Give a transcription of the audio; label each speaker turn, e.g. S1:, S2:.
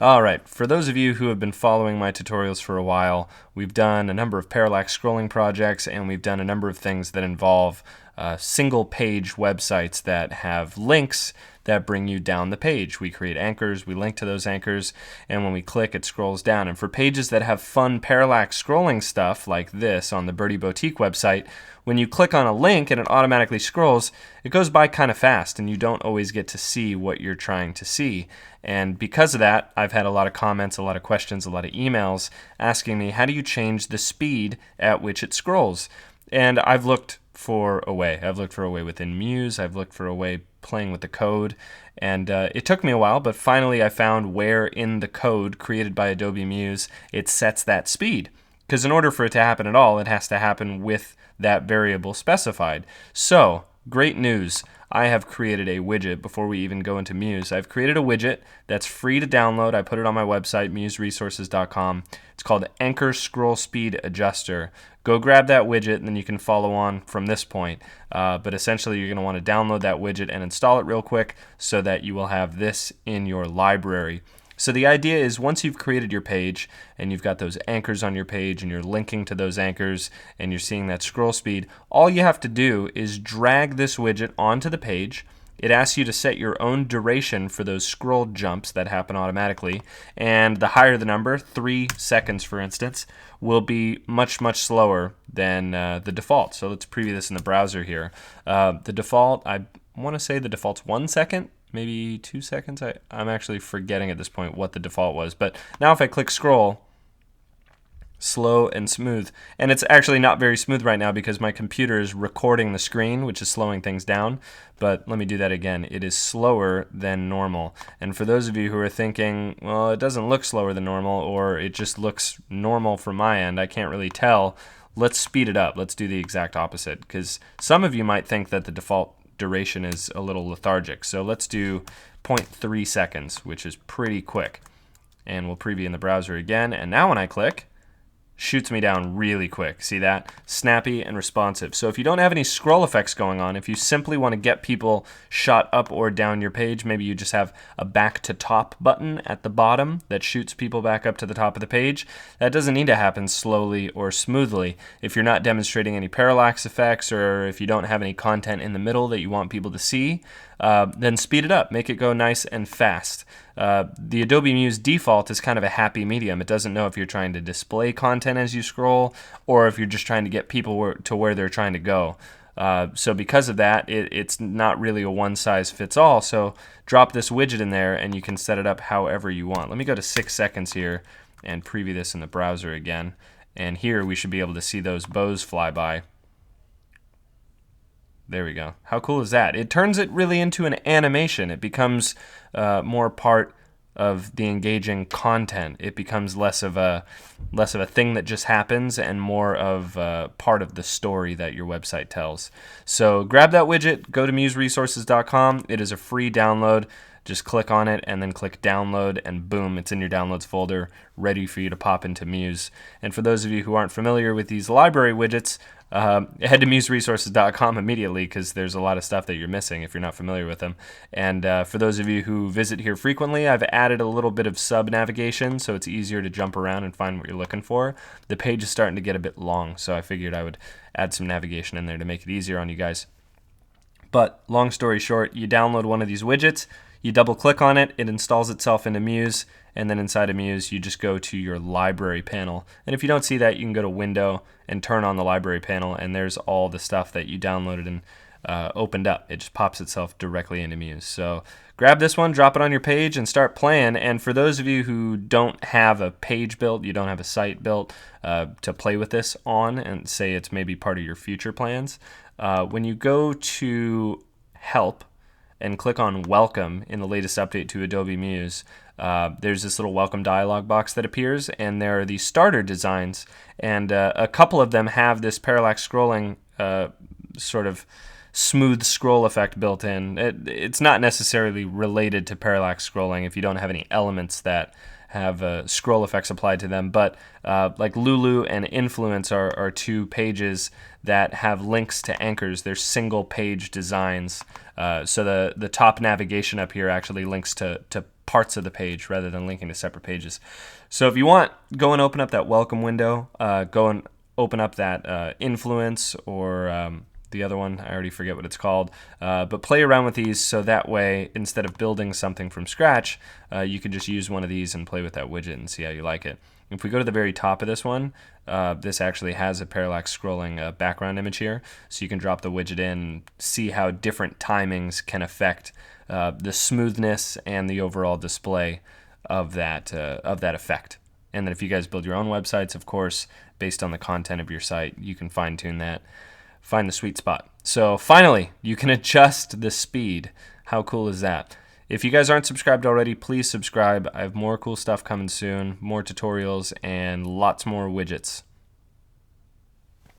S1: All right, for those of you who have been following my tutorials for a while, we've done a number of parallax scrolling projects, and we've done a number of things that involve single page websites that have links that bring you down the page. We create anchors, we link to those anchors, and when we click, it scrolls down. And for pages that have fun parallax scrolling stuff like this on the Birdie Boutique website, when you click on a link and it automatically scrolls, it goes by kind of fast and you don't always get to see what you're trying to see. And because of that, I've had a lot of comments, a lot of questions, a lot of emails asking me, how do you change the speed at which it scrolls? And I've looked for a way. I've looked for a way within Muse. I've looked for a way playing with the code. And it took me a while, but finally I found where in the code created by Adobe Muse it sets that speed. Because in order for it to happen at all, it has to happen with that variable specified. So, great news. I have created a widget before we even go into Muse. I've created a widget that's free to download. I put it on my website, museresources.com. It's called Anchor Scroll Speed Adjuster. Go grab that widget and then you can follow on from this point. But essentially you're going to want to download that widget and install it real quick so that you will have this in your library. So the idea is once you've created your page and you've got those anchors on your page and you're linking to those anchors and you're seeing that scroll speed, all you have to do is drag this widget onto the page. It asks you to set your own duration for those scroll jumps that happen automatically, and the higher the number, 3 seconds for instance, will be much slower than the default. So let's preview this in the browser here. The default, I want to say the default's 1 second. Maybe 2 seconds. I'm actually forgetting at this point what the default was. But now if I click scroll, slow and smooth. And it's actually not very smooth right now because my computer is recording the screen, which is slowing things down. But let me do that again. It is slower than normal. And for those of you who are thinking, well, it doesn't look slower than normal, or it just looks normal from my end, I can't really tell, let's speed it up. Let's do the exact opposite. Because some of you might think that the default duration is a little lethargic. So let's do 0.3 seconds, which is pretty quick. And we'll preview in the browser again. And now when I click, shoots me down really quick. See that? Snappy and responsive. So if you don't have any scroll effects going on, if you simply want to get people shot up or down your page, maybe you just have a back to top button at the bottom that shoots people back up to the top of the page, that doesn't need to happen slowly or smoothly. If you're not demonstrating any parallax effects, or if you don't have any content in the middle that you want people to see, then speed it up. Make it go nice and fast. The Adobe Muse default is kind of a happy medium. It doesn't know if you're trying to display content as you scroll or if you're just trying to get people to where they're trying to go. So because of that, it's not really a one-size-fits-all. So drop this widget in there and you can set it up however you want. Let me go to 6 seconds here and preview this in the browser again. And here we should be able to see those bows fly by. There we go. How cool is that? It turns it really into an animation. It becomes more part of the engaging content. It becomes less of a thing that just happens and more of part of the story that your website tells. So grab that widget, go to museresources.com. It is a free download. Just click on it and then click download and boom, it's in your downloads folder ready for you to pop into Muse. And for those of you who aren't familiar with these library widgets, head to museresources.com immediately because there's a lot of stuff that you're missing if you're not familiar with them. And for those of you who visit here frequently, I've added a little bit of sub-navigation so it's easier to jump around and find what you're looking for. The page is starting to get a bit long, so I figured I would add some navigation in there to make it easier on you guys. But long story short, you download one of these widgets, you double click on it, it installs itself into Muse, and then inside of Muse you just go to your library panel. And if you don't see that, you can go to Window and turn on the library panel, and there's all the stuff that you downloaded and opened up. It just pops itself directly into Muse. So grab this one, drop it on your page, and start playing. And for those of you who don't have a page built, you don't have a site built to play with this on, and say it's maybe part of your future plans, when you go to Help and click on Welcome in the latest update to Adobe Muse, there's this little welcome dialog box that appears, and there are these starter designs, and a couple of them have this parallax scrolling sort of smooth scroll effect built in. It's not necessarily related to parallax scrolling if you don't have any elements that have scroll effects applied to them, but like Lulu and Influence are two pages that have links to anchors. They're single page designs. So the top navigation up here actually links to parts of the page rather than linking to separate pages. So if you want, go and open up that welcome window. Go and open up that Influence or the other one, I already forget what it's called, but play around with these so that way, instead of building something from scratch, you can just use one of these and play with that widget and see how you like it. If we go to the very top of this one, this actually has a parallax scrolling background image here, so you can drop the widget in and see how different timings can affect the smoothness and the overall display of that effect. And then if you guys build your own websites, of course, based on the content of your site, you can fine-tune that. Find the sweet spot. So finally, you can adjust the speed. How cool is that? If you guys aren't subscribed already, please subscribe. I have more cool stuff coming soon, more tutorials, and lots more widgets.